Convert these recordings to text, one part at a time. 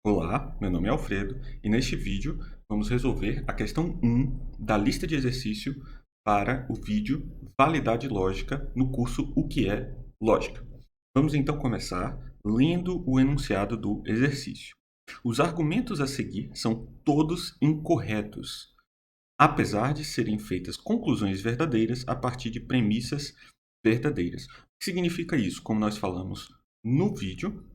Olá, meu nome é Alfredo e neste vídeo vamos resolver a questão 1 da lista de exercício para o vídeo Validade Lógica no curso O que é Lógica. Vamos então começar lendo o enunciado do exercício. Os argumentos a seguir são todos incorretos, apesar de serem feitas conclusões verdadeiras a partir de premissas verdadeiras. O que significa isso? Como nós falamos no vídeo,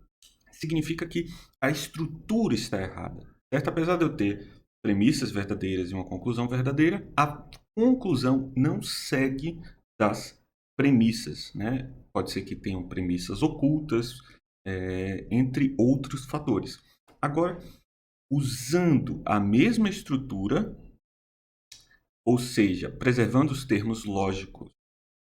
significa que a estrutura está errada, certo? Apesar de eu ter premissas verdadeiras e uma conclusão verdadeira, a conclusão não segue das premissas, né? Pode ser que tenham premissas ocultas, entre outros fatores. Agora, usando a mesma estrutura, ou seja, preservando os termos lógicos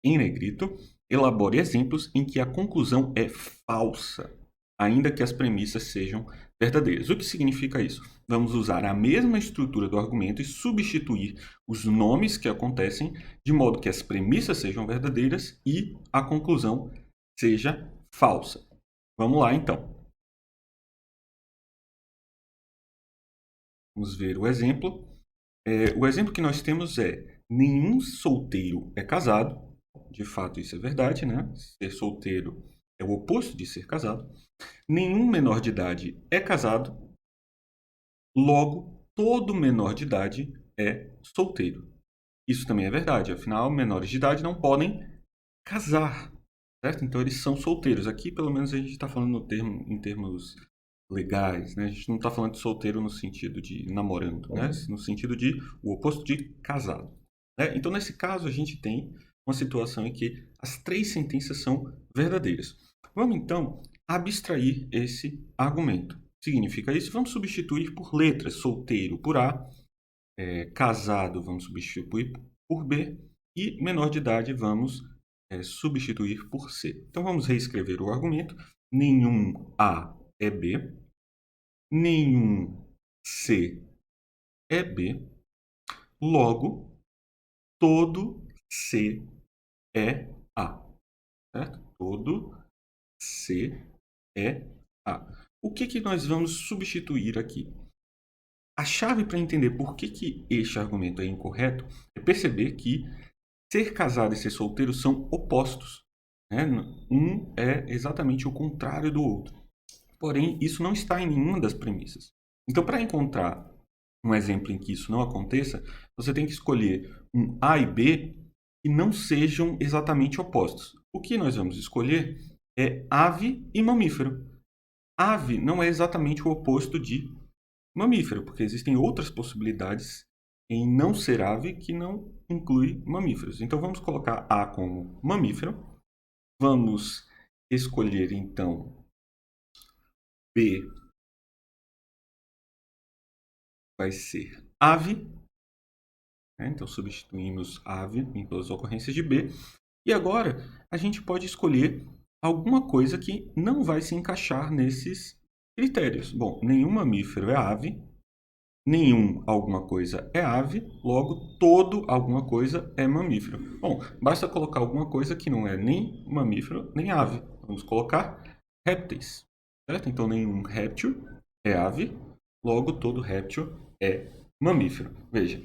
em negrito, elabore exemplos em que a conclusão é falsa, ainda que as premissas sejam verdadeiras. O que significa isso? Vamos usar a mesma estrutura do argumento e substituir os nomes que acontecem de modo que as premissas sejam verdadeiras e a conclusão seja falsa. Vamos lá, então. Vamos ver o exemplo. O exemplo que nós temos é: nenhum solteiro é casado. De fato, isso é verdade, né? Ser solteiro é o oposto de ser casado. Nenhum menor de idade é casado. Logo, todo menor de idade é solteiro. Isso também é verdade, afinal, menores de idade não podem casar, certo? Então, eles são solteiros. Aqui, pelo menos, a gente está falando em termos legais, né? A gente não está falando de solteiro no sentido de namorando, né? No sentido de o oposto de casado, né? Então, nesse caso, a gente tem uma situação em que as três sentenças são verdadeiras. Vamos, então, abstrair esse argumento. Significa isso? Vamos substituir por letras. Solteiro por A, casado vamos substituir por B e menor de idade vamos substituir por C. Então, vamos reescrever o argumento. Nenhum A é B, nenhum C é B, logo, todo C é A. Certo? Todo C é A. O que nós vamos substituir aqui? A chave para entender por que este argumento é incorreto é perceber que ser casado e ser solteiro são opostos, né? Um é exatamente o contrário do outro. Porém, isso não está em nenhuma das premissas. Então, para encontrar um exemplo em que isso não aconteça, você tem que escolher um A e B que não sejam exatamente opostos. O que nós vamos escolher é ave e mamífero. Ave não é exatamente o oposto de mamífero, porque existem outras possibilidades em não ser ave que não inclui mamíferos. Então, vamos colocar A como mamífero. Vamos escolher, então, B vai ser ave, né? Então, substituímos ave em todas as ocorrências de B. E agora, a gente pode escolher alguma coisa que não vai se encaixar nesses critérios. Bom, nenhum mamífero é ave, nenhum alguma coisa é ave, logo todo alguma coisa é mamífero. Bom, basta colocar alguma coisa que não é nem mamífero nem ave. Vamos colocar répteis, certo? Então nenhum réptil é ave, logo todo réptil é mamífero. Veja,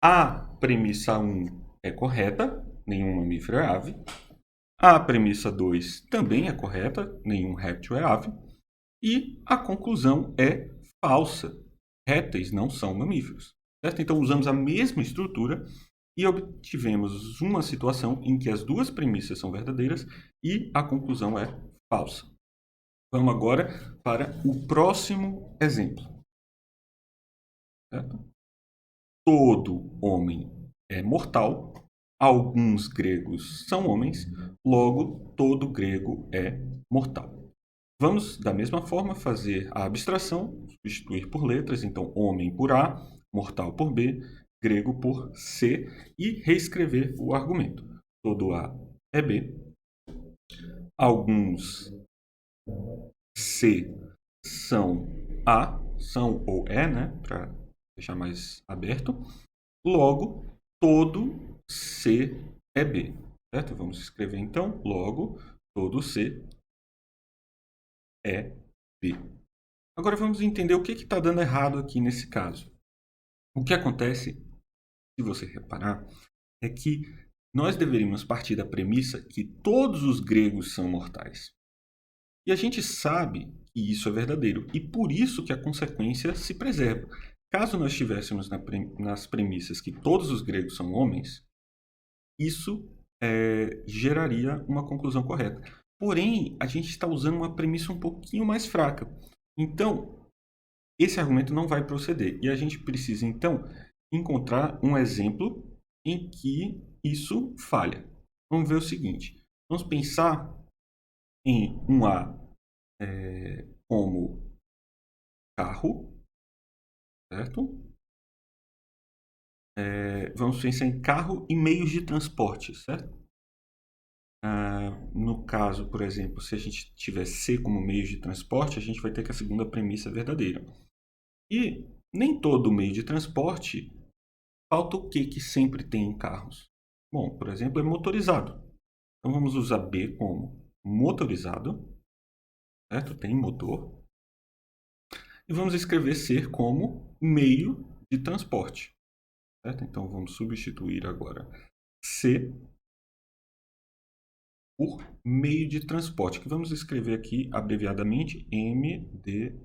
a premissa 1 é correta, nenhum mamífero é ave. A premissa 2 também é correta, nenhum réptil é ave. E a conclusão é falsa. Répteis não são mamíferos. Certo? Então, usamos a mesma estrutura e obtivemos uma situação em que as duas premissas são verdadeiras e a conclusão é falsa. Vamos agora para o próximo exemplo. Certo? Todo homem é mortal. Alguns gregos são homens, logo todo grego é mortal. Vamos, da mesma forma, fazer a abstração, substituir por letras, então homem por A, mortal por B, grego por C, e reescrever o argumento. Todo A é B, alguns C são A, são ou é, né, para deixar mais aberto, logo, todo C é B, certo? Vamos escrever então, logo, todo C é B. Agora vamos entender o que está dando errado aqui nesse caso. O que acontece, se você reparar, é que nós deveríamos partir da premissa que todos os gregos são mortais. E a gente sabe que isso é verdadeiro, e por isso que a consequência se preserva. Caso nós estivéssemos nas premissas que todos os gregos são homens, isso geraria uma conclusão correta. Porém, a gente está usando uma premissa um pouquinho mais fraca. Então, esse argumento não vai proceder. E a gente precisa, então, encontrar um exemplo em que isso falha. Vamos ver o seguinte. Vamos pensar em um A como carro, certo? Vamos pensar em carro e meios de transporte, certo? No caso, por exemplo, se a gente tiver C como meio de transporte, a gente vai ter que a segunda premissa é verdadeira. E nem todo meio de transporte falta o que sempre tem em carros. Bom, por exemplo, é motorizado. Então vamos usar B como motorizado, certo? Tem motor. E vamos escrever C como meio de transporte, certo? Então vamos substituir agora C por meio de transporte, que vamos escrever aqui abreviadamente MD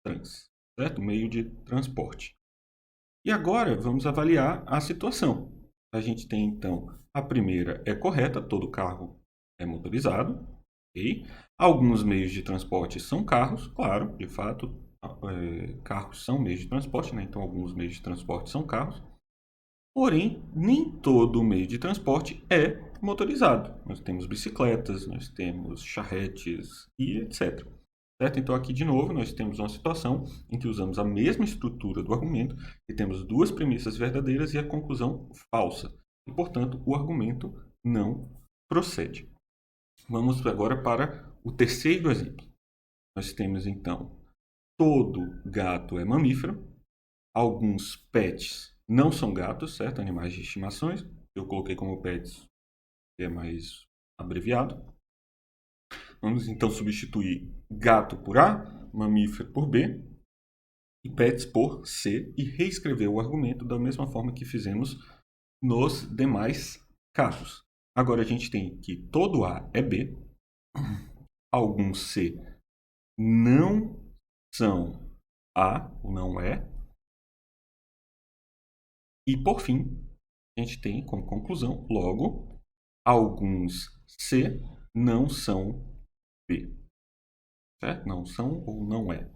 Trans, certo? Meio de transporte. E agora vamos avaliar a situação. A gente tem então a primeira é correta, todo carro é motorizado, ok? Alguns meios de transporte são carros, claro, de fato, carros são meios de transporte, né? Então alguns meios de transporte são carros. Porém, nem todo meio de transporte é motorizado. Nós temos bicicletas, nós temos charretes e etc. Certo? Então, aqui de novo, nós temos uma situação em que usamos a mesma estrutura do argumento e temos duas premissas verdadeiras e a conclusão falsa. E, portanto, o argumento não procede. Vamos agora para o terceiro exemplo. Nós temos, então, todo gato é mamífero, alguns pets não são gatos, certo? Animais de estimações. Eu coloquei como pets, que é mais abreviado. Vamos então substituir gato por A, mamífero por B e pets por C e reescrever o argumento da mesma forma que fizemos nos demais casos. Agora a gente tem que todo A é B, alguns C não são A, ou não é, e por fim a gente tem como conclusão, logo, alguns C não são B. Certo? Não são ou não é.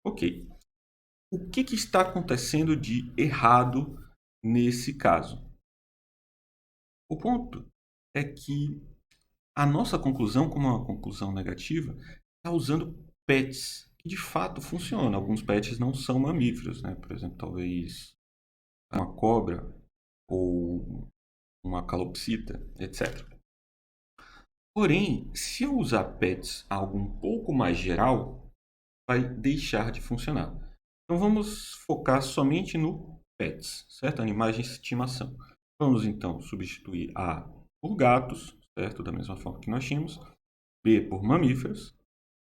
Ok. O que está acontecendo de errado nesse caso? O ponto é que a nossa conclusão, como uma conclusão negativa, está usando pets, que de fato funciona. Alguns pets não são mamíferos, né? Por exemplo, talvez uma cobra ou uma calopsita, etc. Porém, se eu usar pets algo um pouco mais geral, vai deixar de funcionar. Então vamos focar somente no pets, certo? Animais de estimação. Vamos então substituir A por gatos, certo? Da mesma forma que nós tínhamos. B por mamíferos.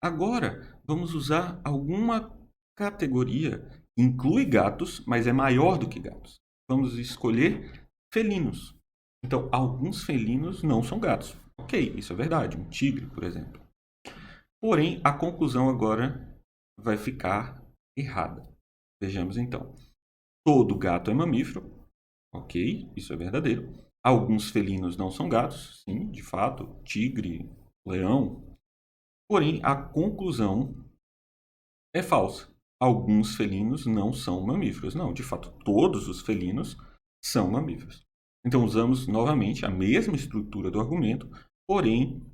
Agora vamos usar alguma categoria que inclui gatos, mas é maior do que gatos. Vamos escolher felinos. Então, alguns felinos não são gatos. Ok, isso é verdade. Um tigre, por exemplo. Porém, a conclusão agora vai ficar errada. Vejamos então. Todo gato é mamífero. Ok, isso é verdadeiro. Alguns felinos não são gatos. Sim, de fato. Tigre, leão. Porém, a conclusão é falsa. Alguns felinos não são mamíferos. Não, de fato, todos os felinos são mamíferos. Então, usamos novamente a mesma estrutura do argumento, porém,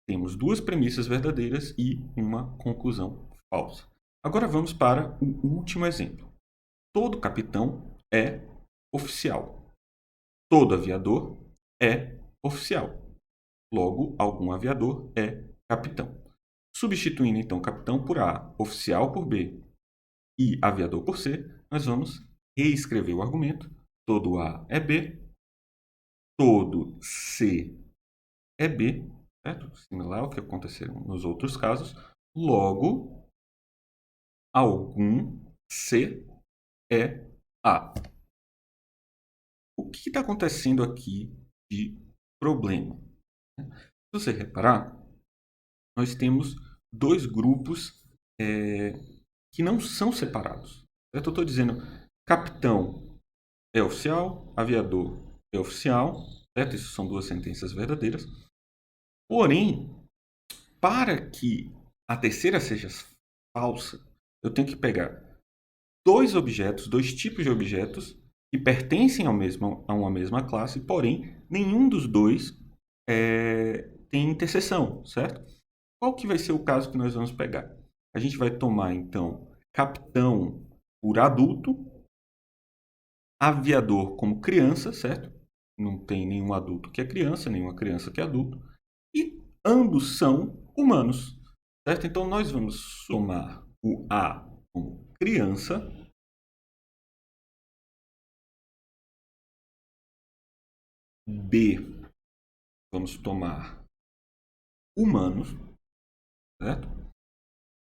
temos duas premissas verdadeiras e uma conclusão falsa. Agora vamos para o último exemplo. Todo capitão é oficial. Todo aviador é oficial. Logo, algum aviador é capitão. Substituindo então capitão por A, oficial por B e aviador por C, nós vamos reescrever o argumento. Todo A é B, todo C é B, certo? Similar ao que aconteceu nos outros casos. Logo, algum C é A. O que está acontecendo aqui de problema? Se você reparar, nós temos dois grupos que não são separados. Eu estou dizendo capitão é oficial, aviador é oficial, certo? Isso são duas sentenças verdadeiras. Porém, para que a terceira seja falsa, eu tenho que pegar dois objetos, dois tipos de objetos que pertencem a uma mesma classe, porém, nenhum dos dois tem interseção, certo? Qual que vai ser o caso que nós vamos pegar? A gente vai tomar, então, capitão por adulto, aviador como criança, certo? Não tem nenhum adulto que é criança, nenhuma criança que é adulto. E ambos são humanos, certo? Então, nós vamos tomar o A como criança, B vamos tomar humanos, certo?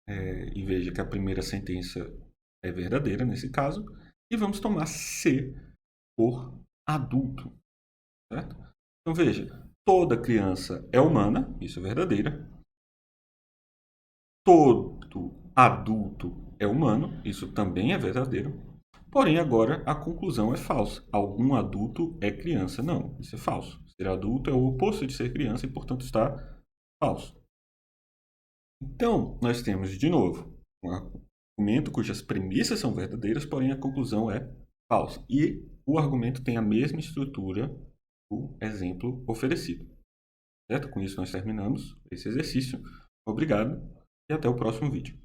E veja que a primeira sentença é verdadeira nesse caso. E vamos tomar C por adulto, certo? Então veja, toda criança é humana, isso é verdadeira. Todo adulto é humano, isso também é verdadeiro. Porém, agora a conclusão é falsa. Algum adulto é criança. Não, isso é falso. Ser adulto é o oposto de ser criança e, portanto, está falso. Então, nós temos, de novo, um argumento cujas premissas são verdadeiras, porém a conclusão é falsa. E o argumento tem a mesma estrutura do exemplo oferecido. Certo? Com isso, nós terminamos esse exercício. Obrigado e até o próximo vídeo.